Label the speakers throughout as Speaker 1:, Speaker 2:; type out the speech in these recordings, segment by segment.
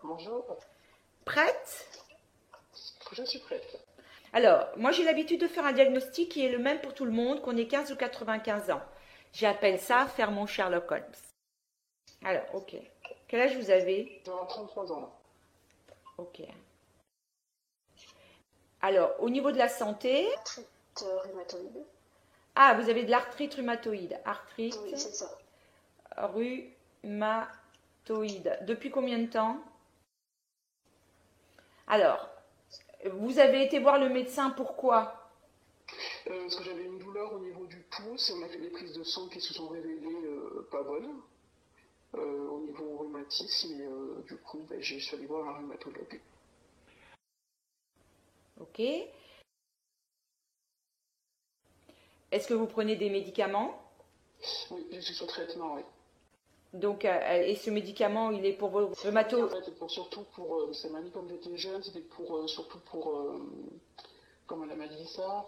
Speaker 1: Bonjour.
Speaker 2: Prête?
Speaker 1: Je suis prête.
Speaker 2: Alors, moi j'ai l'habitude de faire un diagnostic qui est le même pour tout le monde, qu'on ait 15 ou 95 ans. J'appelle ça faire mon Sherlock Holmes. Alors, ok. Quel âge vous avez?
Speaker 1: J'ai 33 ans là.
Speaker 2: Ok. Alors, au niveau de la santé,
Speaker 3: Arthrite rhumatoïde.
Speaker 2: ah, vous avez de l'arthrite rhumatoïde.
Speaker 3: Oui,
Speaker 2: Arthrite
Speaker 3: c'est ça.
Speaker 2: rhumatoïde. Depuis combien de temps? Alors, vous avez été voir le médecin, pourquoi?
Speaker 1: Parce que j'avais une douleur au niveau du pouce et on a fait des prises de sang qui se sont révélées pas bonnes au niveau rhumatisme et du coup je suis allée voir un rhumatologue.
Speaker 2: Ok. Est-ce que vous prenez des médicaments?
Speaker 1: Oui, je suis sur traitement, oui.
Speaker 2: Donc, et ce médicament, il est pour vos
Speaker 1: En
Speaker 2: rhumato...
Speaker 1: fait, surtout pour, ça m'a dit comme j'étais jeune, c'était pour, surtout pour, comment elle m'a dit ça,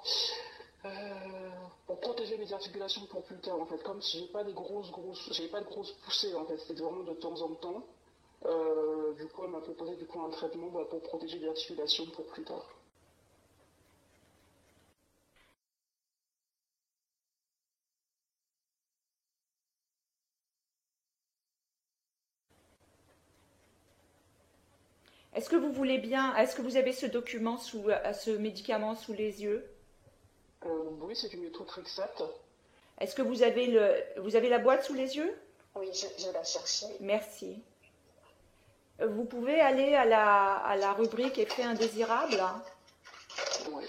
Speaker 1: pour protéger les articulations pour plus tard en fait, comme si j'ai pas j'ai pas de grosses poussées en fait, c'était vraiment de temps en temps. Du coup, elle m'a proposé du coup un traitement pour protéger les articulations pour plus tard.
Speaker 2: Est-ce que vous voulez bien... Est-ce que vous avez ce document ce médicament sous les yeux?
Speaker 1: Oui, c'est du méthotrexate.
Speaker 2: Est-ce que vous avez la boîte sous les yeux?
Speaker 3: Oui, je l'ai cherché.
Speaker 2: Merci. Vous pouvez aller à la rubrique effet indésirable.
Speaker 1: Ouais,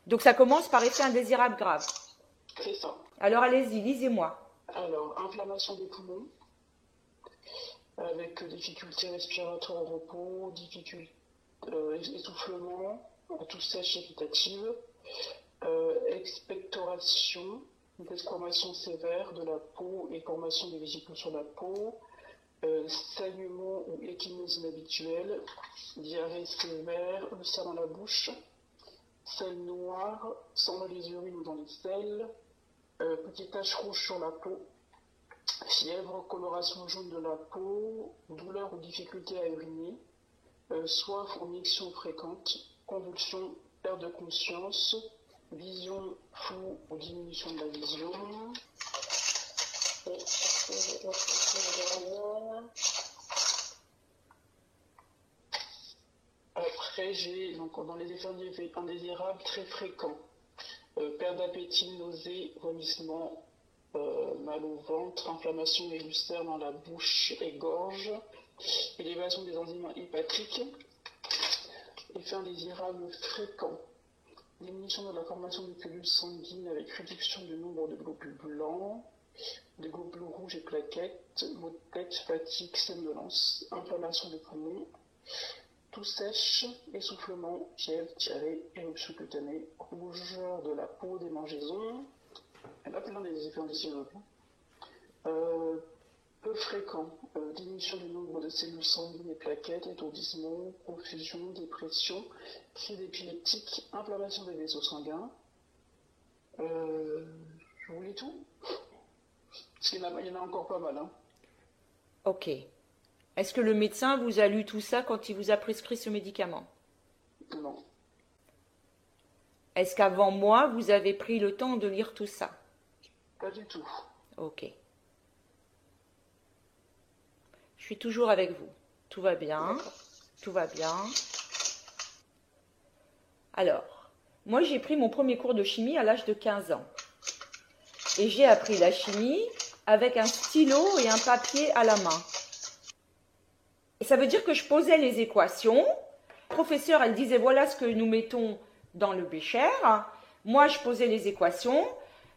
Speaker 2: Donc ça commence par effet indésirable grave.
Speaker 1: c'est ça.
Speaker 2: Alors allez-y, lisez-moi.
Speaker 1: Alors, inflammation des poumons, avec difficulté respiratoire au repos, essoufflement, toux sèche irritative, expectoration, desquamation sévère de la peau et formation des vésicules sur la peau, saignement ou échymose inhabituelle, diarrhée sévère, ulcère dans la bouche, selles noires, sang dans les urines ou dans les selles, petites taches rouges sur la peau, fièvre, coloration jaune de la peau, douleur ou difficulté à uriner, soif ou miction fréquente, convulsions, perte de conscience, vision floue ou diminution de la vision.
Speaker 3: Et est-ce que j'ai d'autres choses derrière?
Speaker 1: Après, j'ai donc dans les effets indésirables très fréquents, perte d'appétit, nausées, vomissements, mal au ventre, inflammation et ulcère dans la bouche et gorge, élévation des enzymes hépatiques, effets indésirables fréquents, diminution de la formation de cellules sanguines avec réduction du nombre de globules blancs, de globules rouges et plaquettes, maux de tête, fatigue, somnolence, inflammation des poumons, toux sèche, essoufflement, fièvre, diarrhée, éruption cutanée, rougeur de la peau, démangeaisons. Il y en a plein des effets indésirables. Peu fréquent, diminution du nombre de cellules sanguines et plaquettes, étourdissement, confusion, dépression, crise épileptique, inflammation des vaisseaux sanguins. Je vous lis tout? Parce qu'il y en a encore pas mal. Hein.
Speaker 2: Ok. Est-ce que le médecin vous a lu tout ça quand il vous a prescrit ce médicament?
Speaker 1: Non,
Speaker 2: Est-ce qu'avant moi, vous avez pris le temps de lire tout ça?
Speaker 1: pas du tout.
Speaker 2: Ok. Je suis toujours avec vous. Tout va bien.
Speaker 3: D'accord.
Speaker 2: Tout va bien. Alors, moi j'ai pris mon premier cours de chimie à l'âge de 15 ans. Et j'ai appris la chimie avec un stylo et un papier à la main. Et ça veut dire que je posais les équations. Le professeur, elle disait voilà ce que nous mettons dans le bécher. Moi, je posais les équations.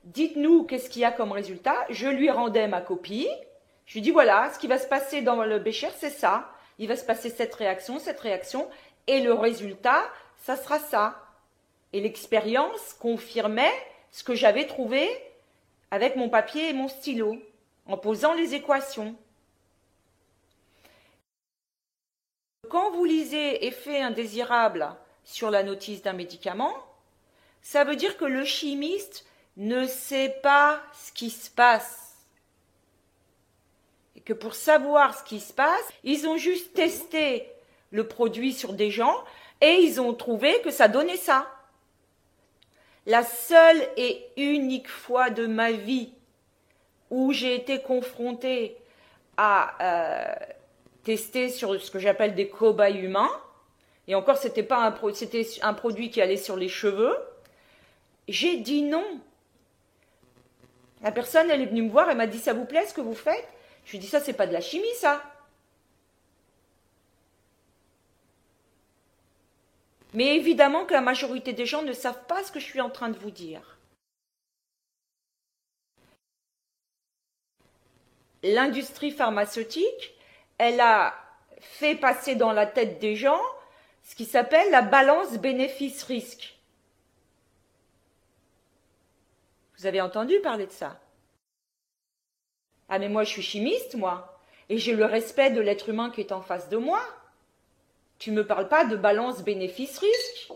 Speaker 2: Dites-nous qu'est-ce qu'il y a comme résultat. Je lui rendais ma copie. Je lui dis voilà, ce qui va se passer dans le bécher, c'est ça. Il va se passer cette réaction, et le résultat, ça sera ça. Et l'expérience confirmait ce que j'avais trouvé avec mon papier et mon stylo, en posant les équations. Quand vous lisez effet indésirable sur la notice d'un médicament, ça veut dire que le chimiste ne sait pas ce qui se passe. que pour savoir ce qui se passe, ils ont juste testé le produit sur des gens et ils ont trouvé que ça donnait ça. La seule et unique fois de ma vie où j'ai été confrontée à tester sur ce que j'appelle des cobayes humains, et encore c'était un produit qui allait sur les cheveux, j'ai dit non. La personne, elle est venue me voir, elle m'a dit, ça vous plaît ce que vous faites? Je lui ai dit, ça c'est pas de la chimie ça. Mais évidemment que la majorité des gens ne savent pas ce que je suis en train de vous dire. L'industrie pharmaceutique, elle a fait passer dans la tête des gens ce qui s'appelle la balance bénéfice-risque. Vous avez entendu parler de ça? Ah mais moi je suis chimiste, moi, et j'ai le respect de l'être humain qui est en face de moi. Tu ne me parles pas de balance bénéfice-risque.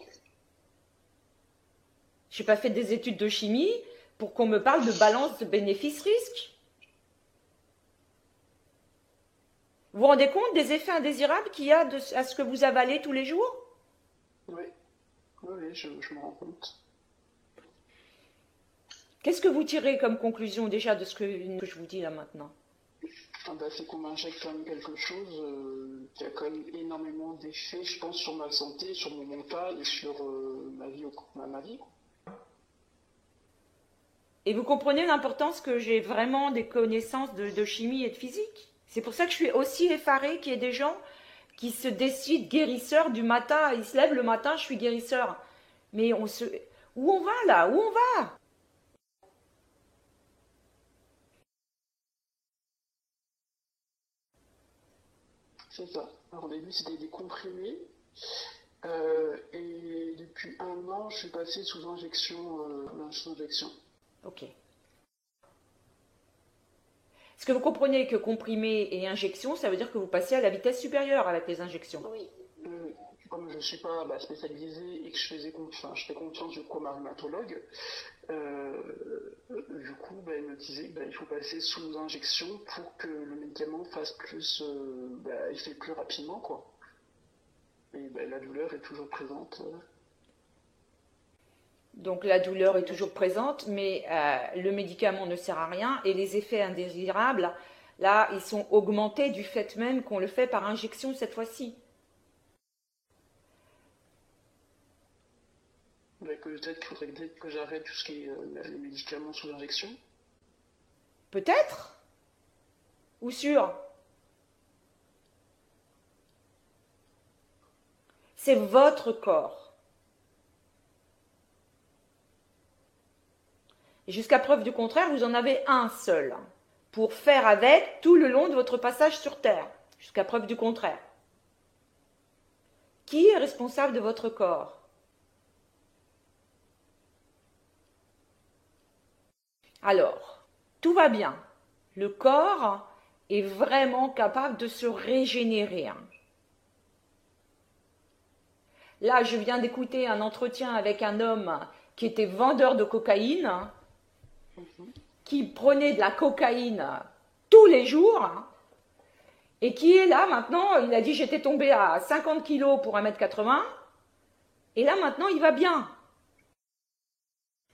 Speaker 2: Je n'ai pas fait des études de chimie pour qu'on me parle de balance de bénéfice-risque. Vous vous rendez compte des effets indésirables qu'il y a à ce que vous avalez tous les jours?
Speaker 1: Oui, je me rends compte.
Speaker 2: Qu'est-ce que vous tirez comme conclusion déjà de ce que je vous dis là maintenant?
Speaker 1: C'est qu'on m'injecte quand même quelque chose qui a quand même énormément d'effets, je pense, sur ma santé, sur mon mental et sur ma vie.
Speaker 2: Et vous comprenez l'importance que j'ai vraiment des connaissances de chimie et de physique? C'est pour ça que je suis aussi effarée qu'il y ait des gens qui se décident guérisseurs du matin. Ils se lèvent le matin, je suis guérisseur. Mais où on va là? Où on va?
Speaker 1: C'est ça. Alors, au début, c'était des comprimés. Et depuis 1 an, je suis passé sous injection.
Speaker 2: Ok. Est-ce que vous comprenez que comprimé et injection, ça veut dire que vous passez à la vitesse supérieure avec les injections?
Speaker 3: Oui.
Speaker 1: Comme je ne suis pas spécialisé et que je fais confiance du coup à ma rhumatologue, du coup, il me disait qu'il faut passer sous injection pour que le médicament fasse plus, effet plus rapidement, quoi. Et la douleur est toujours présente.
Speaker 2: Donc la douleur est toujours présente, mais le médicament ne sert à rien et les effets indésirables, là, ils sont augmentés du fait même qu'on le fait par injection cette fois-ci.
Speaker 1: Peut-être qu'il faudrait que j'arrête tout ce qui est les médicaments sous injection.
Speaker 2: Peut-être? Ou sûr? C'est votre corps. Et jusqu'à preuve du contraire, vous en avez un seul pour faire avec tout le long de votre passage sur Terre. Jusqu'à preuve du contraire. Qui est responsable de votre corps? Alors, tout va bien. Le corps est vraiment capable de se régénérer. Là, je viens d'écouter un entretien avec un homme qui était vendeur de cocaïne, qui prenait de la cocaïne tous les jours, et qui est là maintenant, il a dit j'étais tombé à 50 kilos pour 1m80, et là maintenant il va bien.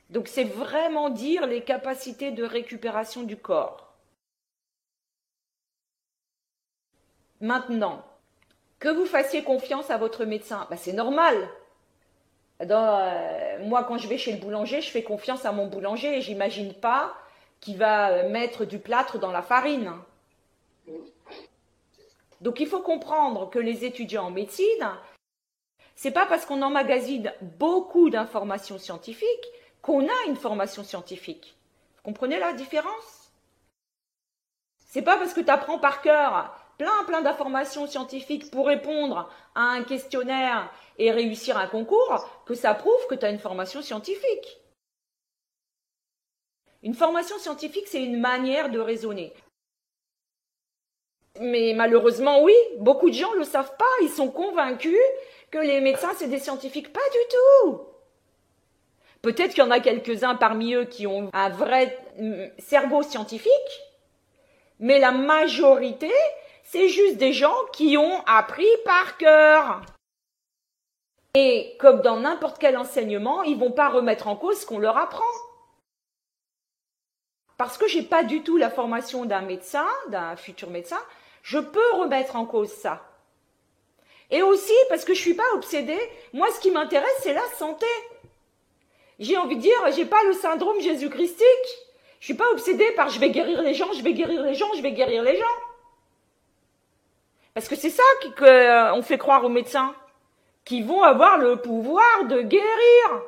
Speaker 2: Donc c'est vraiment dire les capacités de récupération du corps. Maintenant, que vous fassiez confiance à votre médecin, c'est normal. Moi, quand je vais chez le boulanger, je fais confiance à mon boulanger et j'imagine pas qu'il va mettre du plâtre dans la farine. Donc il faut comprendre que les étudiants en médecine, c'est pas parce qu'on emmagasine beaucoup d'informations scientifiques qu'on a une formation scientifique. Vous comprenez la différence? C'est pas parce que tu apprends par cœur plein d'informations scientifiques pour répondre à un questionnaire et réussir un concours que ça prouve que tu as une formation scientifique. Une formation scientifique, c'est une manière de raisonner. Mais malheureusement, oui, beaucoup de gens ne le savent pas. Ils sont convaincus que les médecins, c'est des scientifiques. Pas du tout. Peut-être qu'il y en a quelques-uns parmi eux qui ont un vrai cerveau scientifique, Mais la majorité, c'est juste des gens qui ont appris par cœur. Et comme dans n'importe quel enseignement, ils ne vont pas remettre en cause ce qu'on leur apprend. Parce que je n'ai pas du tout la formation d'un médecin, d'un futur médecin, je peux remettre en cause ça. Et aussi parce que je ne suis pas obsédée. Moi, ce qui m'intéresse, c'est la santé. J'ai envie de dire, je n'ai pas le syndrome jésus-christique. Je ne suis pas obsédée par je vais guérir les gens, je vais guérir les gens, je vais guérir les gens. Parce que c'est ça qu'on fait croire aux médecins, qui vont avoir le pouvoir de guérir.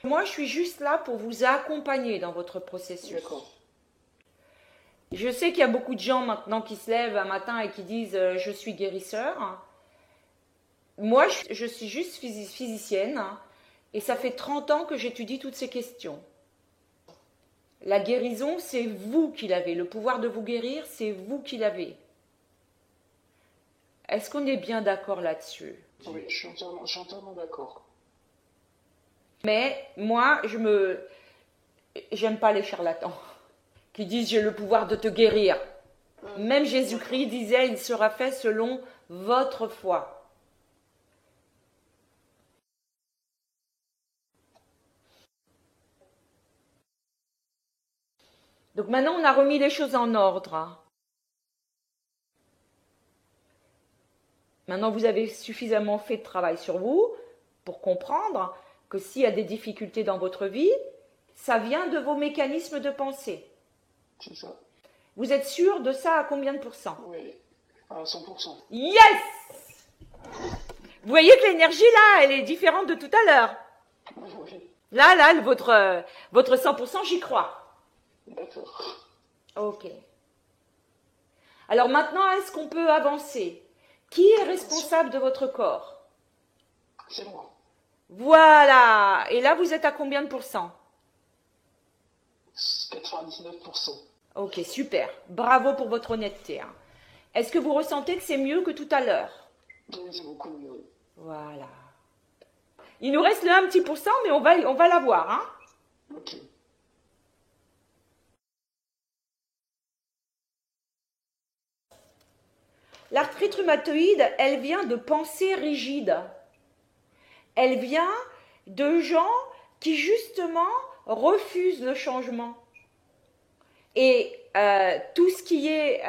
Speaker 2: Moi, je suis juste là pour vous accompagner dans votre processus.
Speaker 1: D'accord.
Speaker 2: Je sais qu'il y a beaucoup de gens maintenant qui se lèvent un matin et qui disent « je suis guérisseur ». Moi, je suis juste physicienne et ça fait 30 ans que j'étudie toutes ces questions. La guérison, c'est vous qui l'avez. Le pouvoir de vous guérir, c'est vous qui l'avez. Est-ce qu'on est bien d'accord là-dessus?
Speaker 1: Oui, je suis entièrement d'accord.
Speaker 2: Mais moi, j'aime pas les charlatans qui disent j'ai le pouvoir de te guérir. Même Jésus-Christ disait il sera fait selon votre foi. Donc maintenant on a remis les choses en ordre. Maintenant vous avez suffisamment fait de travail sur vous pour comprendre que s'il y a des difficultés dans votre vie, ça vient de vos mécanismes de pensée.
Speaker 1: C'est ça.
Speaker 2: Vous êtes sûr de ça à combien de pourcents?
Speaker 1: Oui, à 100%.
Speaker 2: Yes! Vous voyez que l'énergie là, elle est différente de tout à l'heure.
Speaker 1: Oui,
Speaker 2: Là, votre 100%, j'y crois.
Speaker 1: d'accord.
Speaker 2: Ok. Alors maintenant, est-ce qu'on peut avancer? Qui est responsable de votre corps?
Speaker 1: C'est moi.
Speaker 2: Voilà. Et là, vous êtes à combien de pourcents?
Speaker 1: 99%.
Speaker 2: Ok, super. Bravo pour votre honnêteté. Hein. Est-ce que vous ressentez que c'est mieux que tout à l'heure?
Speaker 1: Oui, c'est beaucoup mieux.
Speaker 2: Voilà. Il nous reste le 1 petit pourcent, mais on va l'avoir. Hein.
Speaker 1: Ok.
Speaker 2: L'arthrite rhumatoïde, elle vient de pensées rigides. Elle vient de gens qui, justement, refusent le changement. Et tout ce qui est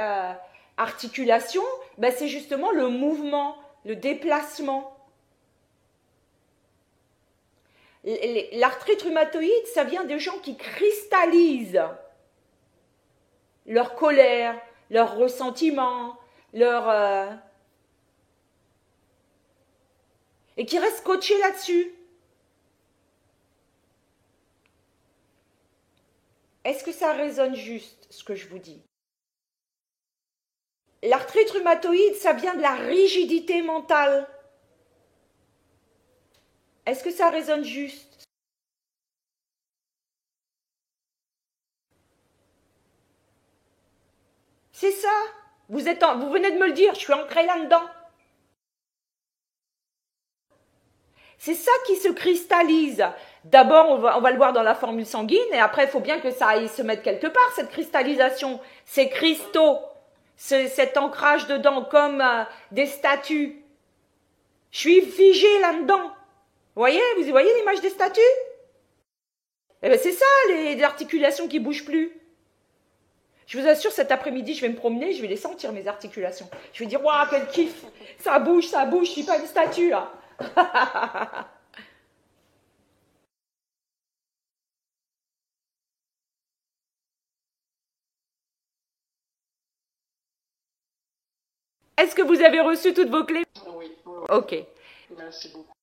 Speaker 2: articulation, ben, c'est justement le mouvement, le déplacement. L'arthrite rhumatoïde, ça vient des gens qui cristallisent leur colère, leur ressentiment, et qui restent scotchés là-dessus. Est-ce que ça résonne juste, ce que je vous dis? L'arthrite rhumatoïde, ça vient de la rigidité mentale. Est-ce que ça résonne juste? C'est ça. Vous venez de me le dire, je suis ancrée là-dedans. C'est ça qui se cristallise. D'abord, on va le voir dans la formule sanguine, et après, il faut bien que ça aille se mettre quelque part, cette cristallisation, ces cristaux, cet ancrage dedans, comme des statues. Je suis figée là-dedans. Vous voyez l'image des statues? Eh bien, c'est ça, les articulations qui ne bougent plus. Je vous assure, cet après-midi, je vais me promener, je vais les sentir, mes articulations. Je vais dire, waouh, quel kiff! Ça bouge, je ne suis pas une statue, là. Est-ce que vous avez reçu toutes vos clés?
Speaker 1: Oui, oui, oui.
Speaker 2: Ok.
Speaker 1: Merci beaucoup.